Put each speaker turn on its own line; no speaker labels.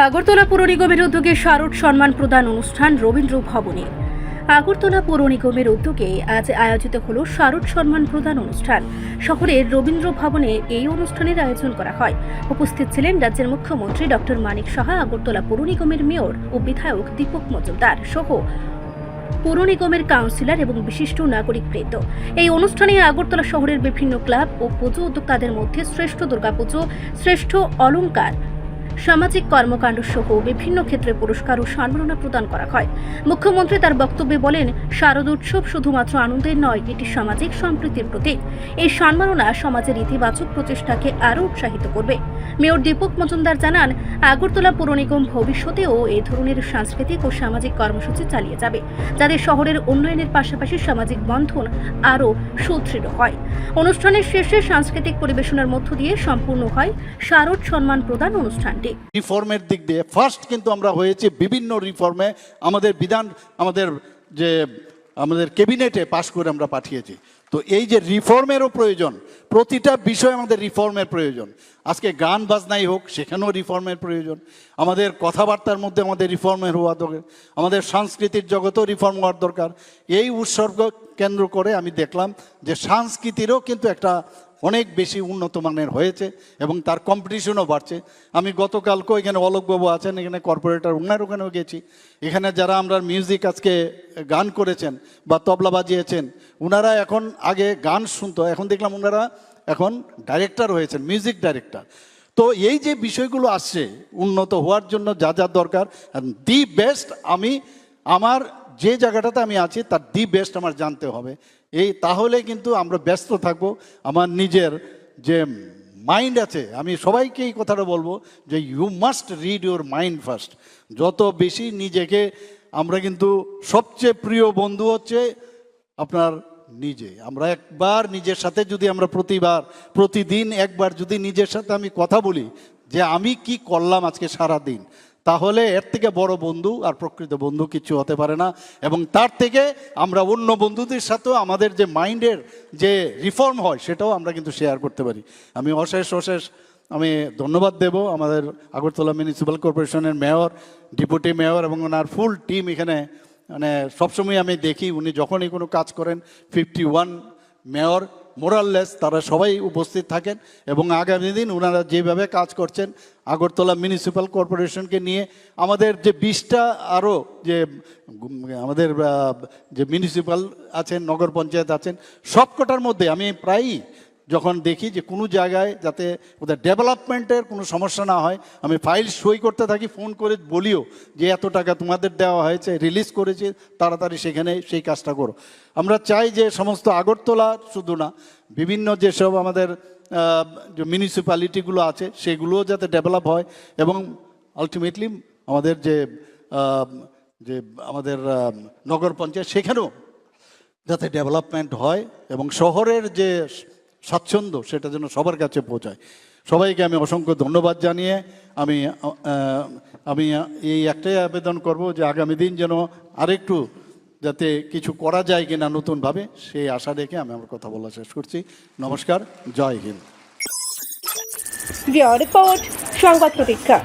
আগরতলা পৌর নিগমের উদ্যোগে শারদ সম্মান প্রদান অনুষ্ঠান রবীন্দ্র ভবনে। আগরতলা পৌর নিগমের উদ্যোগে আজ আয়োজিত হলো শারদ সম্মান প্রদান অনুষ্ঠান। শহরের রবীন্দ্র ভবনে এই অনুষ্ঠানের আয়োজন করা হয়। উপস্থিত ছিলেন রাজ্যের মুখ্যমন্ত্রী ডক্টর মানিক সাহা, আগরতলা পৌর নিগমের মেয়র ও বিধায়ক দীপক মজুমদার সহ পৌর নিগমের কাউন্সিলর এবং বিশিষ্ট নাগরিকবৃন্দ। এই অনুষ্ঠানে আগরতলা শহরের বিভিন্ন ক্লাব ও পুজো উদ্যোক্তাদের মধ্যে শ্রেষ্ঠ দুর্গাপুজো, শ্রেষ্ঠ অলংকার, সামাজিক কর্মকাণ্ড সহ বিভিন্ন ক্ষেত্রে পুরস্কার ও সম্মাননা প্রদান করা হয়। মুখ্যমন্ত্রী তার বক্তব্যে বলেন, শারদ উৎসব শুধুমাত্র আনন্দের নয়, এটি সামাজিক সম্প্রীতির প্রতীক। এই সম্মাননা সমাজের ইতিবাচক প্রচেষ্টাকে আরও উৎসাহিত করবে। মেয়র দীপক মজুমদার জানান, আগরতলা পৌর নিগম ভবিষ্যতেও এই ধরনের সাংস্কৃতিক ও সামাজিক কর্মসূচি চালিয়ে যাবে, যাতে শহরের উন্নয়নের পাশাপাশি সামাজিক বন্ধন আরও সুদৃঢ় হয়। অনুষ্ঠানের শেষে সাংস্কৃতিক পরিবেশনার মধ্য দিয়ে সম্পূর্ণ হয় শারদ সম্মান প্রদান অনুষ্ঠানটি।
রিফর্মের দিক দিয়ে ফার্স্ট কিন্তু আমরা হয়েছি বিভিন্ন রিফর্মে আমাদের ক্যাবিনেটে পাশ করে আমরা পাঠিয়েছি। তো এই যে রিফর্মেরও প্রয়োজন, প্রতিটা বিষয়ে আমাদের রিফর্মের প্রয়োজন। আজকে গান বাজনাই হোক, সেখানেও রিফর্মের প্রয়োজন। আমাদের কথাবার্তার মধ্যে আমাদের রিফর্মের হওয়া দরকার, আমাদের সাংস্কৃতিক জগতেও রিফর্ম হওয়ার দরকার। এই উৎসর্গ কেন্দ্র করে আমি দেখলাম যে সংস্কৃতিরও কিন্তু একটা অনেক বেশি উন্নত মানের হয়েছে এবং তার কম্পিটিশনও বাড়ছে। আমি গতকালকেও এখানে অলোকবাবু আছেন, এখানে কর্পোরেটর, ওনার ওখানেও গেছি। এখানে যারা আমরা মিউজিক আজকে গান করেছেন বা তবলা বাজিয়েছেন, ওনারা এখন আগে গান শুনতো, এখন দেখলাম ওনারা এখন ডাইরেক্টর হয়েছেন, মিউজিক ডাইরেক্টর। তো এই যে বিষয়গুলো আসছে উন্নত হওয়ার জন্য যা যা দরকার, দি বেস্ট আমার যে জায়গাটাতে আমি আছি তার দি বেস্ট আমার জানতে হবে। তাহলে কিন্তু আমরা ব্যস্ত থাকবো। আমার নিজের যে মাইন্ড আছে, আমি সবাইকে এই কথাটা বলবো যে you must read your mind first. যত বেশি নিজেকে আমরা কিন্তু সবচেয়ে প্রিয় বন্ধু হচ্ছে আপনার নিজে। আমরা একবার নিজের সাথে যদি আমরা প্রতিদিন একবার যদি নিজের সাথে আমি কথা বলি যে আমি কি করলাম আজকে সারা দিন, তাহলে এর থেকে বড় বন্ধু আর প্রকৃত বন্ধু কিছু হতে পারে না। এবং তার থেকে আমরা অন্য বন্ধুদের সাথেও আমাদের যে মাইন্ডের যে রিফর্ম হয় সেটাও আমরা কিন্তু শেয়ার করতে পারি। আমি অশেষ আমি ধন্যবাদ দেব আমাদের আগরতলা মিউনিসিপ্যাল কর্পোরেশনের মেয়র, ডেপুটি মেয়র এবং ওনার ফুল টিম। এখানে মানে সবসময় আমি দেখি উনি যখনই কোনো কাজ করেন 51 মেয়র মোরাললেস তারা সবাই উপস্থিত থাকেন এবং আগামী দিন ওনারা যেভাবে কাজ করছেন আগরতলা মিউনিসিপ্যাল কর্পোরেশনকে নিয়ে, আমাদের যে 20টা আরও যে আমাদের যে মিউনিসিপ্যাল আছেন, নগর পঞ্চায়েত আছেন, সবকটার মধ্যে আমি প্রায়ই যখন দেখি যে কোনো জায়গায় যাতে ওদের ডেভেলপমেন্টের কোনো সমস্যা না হয়, আমি ফাইল সই করতে থাকি, ফোন করে বলিও যে এত টাকা তোমাদের দেওয়া হয়েছে, রিলিজ করেছে, তাড়াতাড়ি সেখানে সেই কাজটা করো। আমরা চাই যে সমস্ত আগরতলা শুধু না, বিভিন্ন যেসব আমাদের যে মিউনিসিপ্যালিটিগুলো আছে সেগুলোও যাতে ডেভেলপ হয় এবং আলটিমেটলি আমাদের যে আমাদের নগর পঞ্চায়েত সেখানেও যাতে ডেভেলপমেন্ট হয় এবং শহরের যে স্বাচ্ছন্দ্য সেটা যেন সবার কাছে পৌঁছায়। সবাইকে আমি অসংখ্য ধন্যবাদ জানিয়ে আমি এই একটাই আবেদন করব যে আগামী দিন যেন আরেকটু যাতে কিছু করা যায় কিনা নতুনভাবে, সেই আশা রেখে আমি আমার কথা বলা শেষ করছি। নমস্কার, জয় হিন্দ।
রিপোর্ট সংবাদ প্রতীক্ষা।